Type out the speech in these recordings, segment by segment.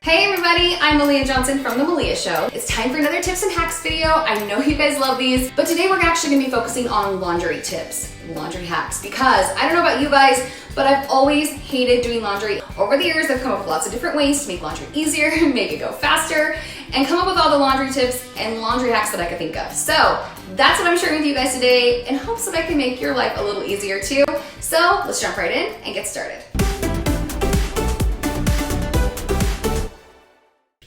Hey everybody, I'm Malia Johnson from The Malia Show. It's time for another tips and hacks video. I know you guys love these, but today we're actually gonna be focusing on laundry tips, laundry hacks, because I don't know about you guys, but I've always hated doing laundry. Over the years, I've come up with lots of different ways to make laundry easier, make it go faster, and come up with all the laundry tips and laundry hacks that I could think of. So that's what I'm sharing with you guys today in hopes that I can make your life a little easier too. So let's jump right in and get started.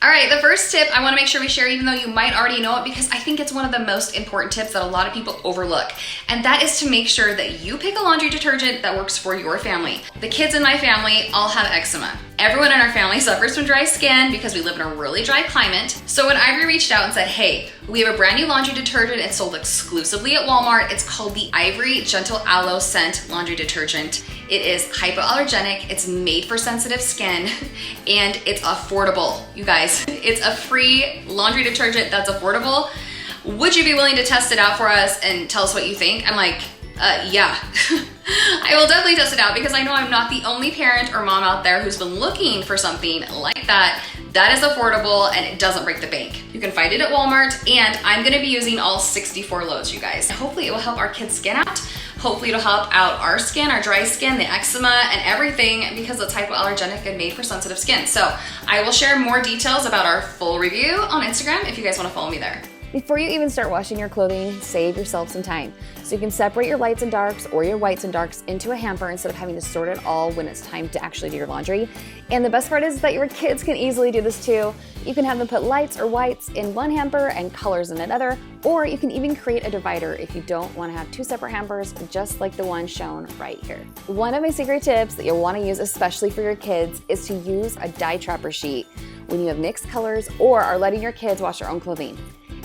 All right, the first tip I wanna make sure we share, even though you might already know it, because I think it's one of the most important tips that a lot of people overlook. And that is to make sure that you pick a laundry detergent that works for your family. The kids in my family all have eczema. Everyone in our family suffers from dry skin because we live in a really dry climate. So when Ivory reached out and said, hey, we have a brand new laundry detergent, it's sold exclusively at Walmart. It's called the Ivory Gentle Aloe Scent Laundry Detergent. It is hypoallergenic, it's made for sensitive skin, and it's affordable. You guys, it's a free laundry detergent that's affordable. Would you be willing to test it out for us and tell us what you think? I'm like, yeah. I will definitely test it out because I know I'm not the only parent or mom out there who's been looking for something like that is affordable and it doesn't break the bank. You can find it at Walmart, and I'm gonna be using all 64 loads, you guys. Hopefully it will help our kids' skin out. Hopefully it'll help out our skin, our dry skin, the eczema, and everything because it's hypoallergenic and made for sensitive skin. So I will share more details about our full review on Instagram if you guys wanna follow me there. Before you even start washing your clothing, save yourself some time. So you can separate your lights and darks or your whites and darks into a hamper instead of having to sort it all when it's time to actually do your laundry. And the best part is that your kids can easily do this too. You can have them put lights or whites in one hamper and colors in another, or you can even create a divider if you don't want to have two separate hampers, just like the one shown right here. One of my secret tips that you'll want to use especially for your kids is to use a dye trapper sheet when you have mixed colors or are letting your kids wash their own clothing.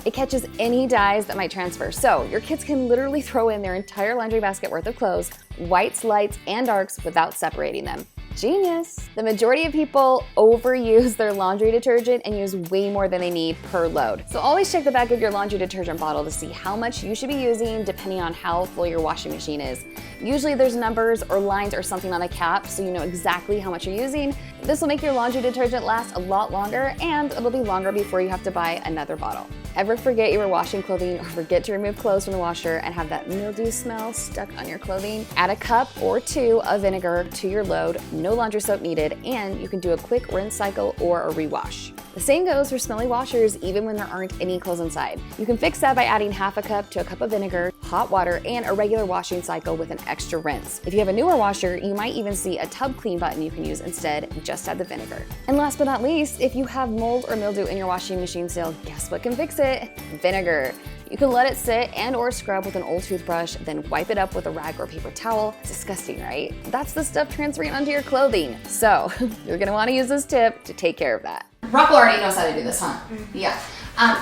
It catches any dyes that might transfer, so your kids can literally throw in their entire laundry basket worth of clothes, whites, lights, and darks without separating them. Genius! The majority of people overuse their laundry detergent and use way more than they need per load. So always check the back of your laundry detergent bottle to see how much you should be using depending on how full your washing machine is. Usually there's numbers or lines or something on the cap so you know exactly how much you're using. This will make your laundry detergent last a lot longer, and it'll be longer before you have to buy another bottle. Ever forget you were washing clothing or forget to remove clothes from the washer and have that mildew smell stuck on your clothing? Add a cup or two of vinegar to your load, no laundry soap needed, and you can do a quick rinse cycle or a rewash. The same goes for smelly washers even when there aren't any clothes inside. You can fix that by adding half a cup to a cup of vinegar, hot water, and a regular washing cycle with an extra rinse. If you have a newer washer, you might even see a tub clean button you can use instead. Just add the vinegar. And last but not least, if you have mold or mildew in your washing machine still, guess what can fix it? Vinegar. You can let it sit and or scrub with an old toothbrush, then wipe it up with a rag or paper towel. It's disgusting, right? That's the stuff transferring onto your clothing. So you're gonna wanna use this tip to take care of that. Rockwell already knows how to do this, huh? Mm-hmm. Yeah.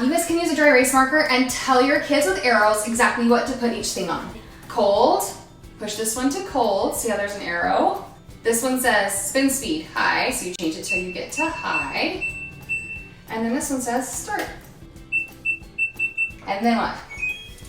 You guys can use a dry erase marker and tell your kids with arrows exactly what to put each thing on. Cold, push this one to cold, see how there's an arrow? This one says spin speed, high, so you change it till you get to high. And then this one says start. And then what?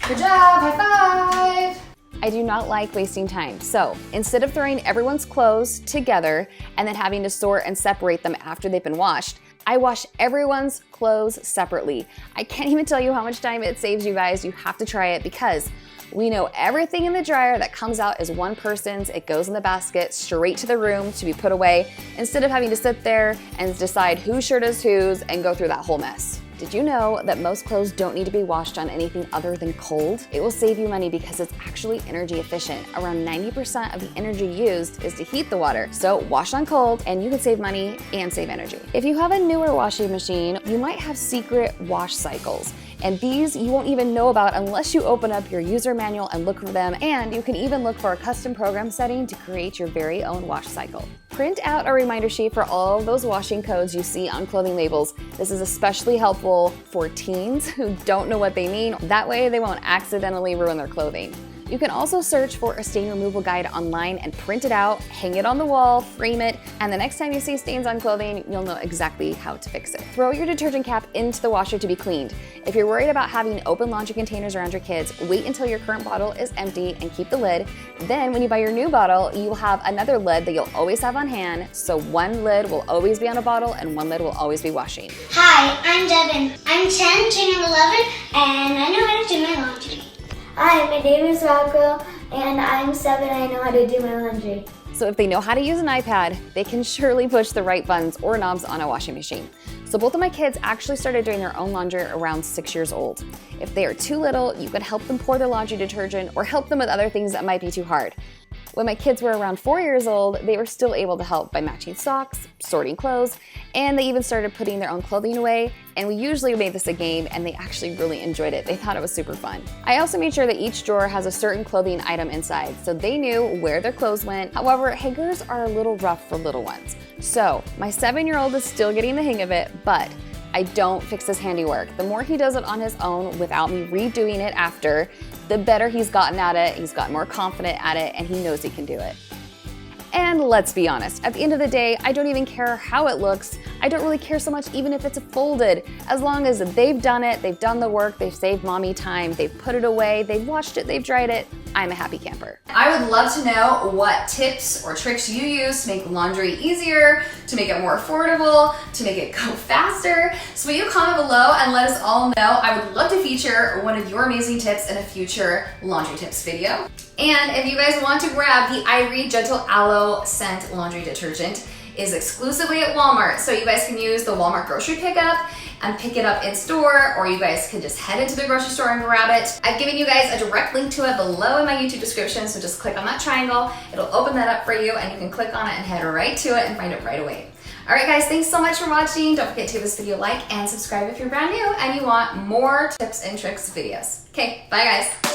Good job, high five! I do not like wasting time. So instead of throwing everyone's clothes together and then having to sort and separate them after they've been washed, I wash everyone's clothes separately. I can't even tell you how much time it saves you guys. You have to try it because we know everything in the dryer that comes out is one person's. It goes in the basket straight to the room to be put away instead of having to sit there and decide whose shirt is whose and go through that whole mess. Did you know that most clothes don't need to be washed on anything other than cold? It will save you money because it's actually energy efficient. Around 90% of the energy used is to heat the water. So wash on cold and you can save money and save energy. If you have a newer washing machine, you might have secret wash cycles. And these you won't even know about unless you open up your user manual and look for them, and you can even look for a custom program setting to create your very own wash cycle. Print out a reminder sheet for all those washing codes you see on clothing labels. This is especially helpful for teens who don't know what they mean. That way they won't accidentally ruin their clothing. You can also search for a stain removal guide online and print it out, hang it on the wall, frame it, and the next time you see stains on clothing, you'll know exactly how to fix it. Throw your detergent cap into the washer to be cleaned. If you're worried about having open laundry containers around your kids, wait until your current bottle is empty and keep the lid. Then when you buy your new bottle, you will have another lid that you'll always have on hand, so one lid will always be on a bottle and one lid will always be washing. Hi, I'm Devin. I'm 10, turning 11, and I know how to do my laundry. Hi, my name is Rocco, and I'm 7. I know how to do my laundry. So if they know how to use an iPad, they can surely push the right buttons or knobs on a washing machine. So both of my kids actually started doing their own laundry around 6 years old. If they are too little, you can help them pour their laundry detergent or help them with other things that might be too hard. When my kids were around 4 years old, they were still able to help by matching socks, sorting clothes, and they even started putting their own clothing away. And we usually made this a game, and they actually really enjoyed it. They thought it was super fun. I also made sure that each drawer has a certain clothing item inside, so they knew where their clothes went. However, hangers are a little rough for little ones. So my 7-year-old is still getting the hang of it, but I don't fix his handiwork. The more he does it on his own without me redoing it after, the better he's gotten at it, he's gotten more confident at it, and he knows he can do it. And let's be honest, at the end of the day, I don't even care how it looks. I don't really care so much even if it's folded. As long as they've done it, they've done the work, they've saved mommy time, they've put it away, they've washed it, they've dried it, I'm a happy camper. I would love to know what tips or tricks you use to make laundry easier, to make it more affordable, to make it go faster. So will you comment below and let us all know? I would love to feature one of your amazing tips in a future laundry tips video. And if you guys want to grab the Ivory Gentle Aloe Scent Laundry Detergent, is exclusively at Walmart. So you guys can use the Walmart grocery pickup and pick it up in store, or you guys can just head into the grocery store and grab it. I've given you guys a direct link to it below in my YouTube description, so just click on that triangle. It'll open that up for you and you can click on it and head right to it and find it right away. All right guys, thanks so much for watching. Don't forget to give this video a like and subscribe if you're brand new and you want more tips and tricks videos. Okay, bye guys.